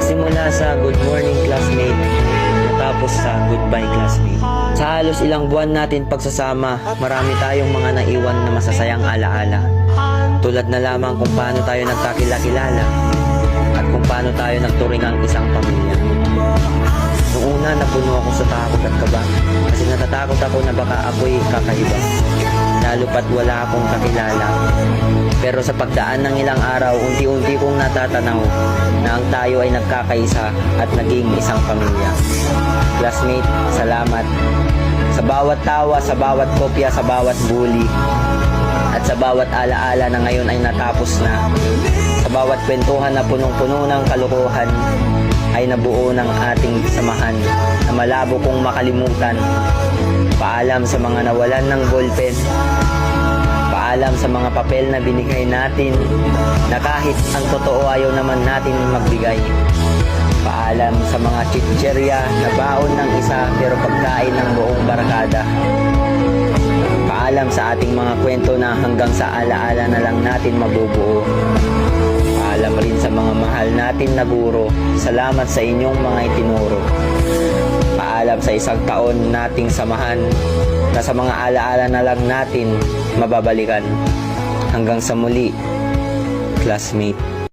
Nagsimula sa good morning classmate, natapos sa goodbye classmate. Sa halos ilang buwan natin pagsasama, marami tayong mga naiwan na masasayang alaala. Tulad na lamang kung paano tayo nagkakilala at kung paano tayo nagturingang isang pamilya. Noong una, napuno ako sa takot at kaba kasi natatakot ako na baka ako'y kakaiba, lalo pat wala akong kakilala. Pero sa pagdaan ng ilang araw, unti-unti kong natatanaw na ang tayo ay nagkakaisa at naging isang pamilya. Classmate, salamat sa bawat tawa, sa bawat kopya, sa bawat bully, at sa bawat alaala na ngayon ay natapos na. Sa bawat kwentuhan na punong-puno ng kalokohan ay nabuo ng ating samahan na malabo kong makalimutan. Paalam sa mga nawalan ng ballpen, paalam sa mga papel na binigay natin na kahit ang totoo ayaw naman natin magbigay. Paalam sa mga chicherya na baon ng isa pero pagkain ng buong barkada. Paalam sa ating mga kwento na hanggang sa alaala na lang natin mabubuo. Paalam rin sa mga mahal natin na guro, salamat sa inyong mga itinuro. Paalam sa isang taon nating samahan na sa mga alaala na lang natin mababalikan. Hanggang sa muli, classmate.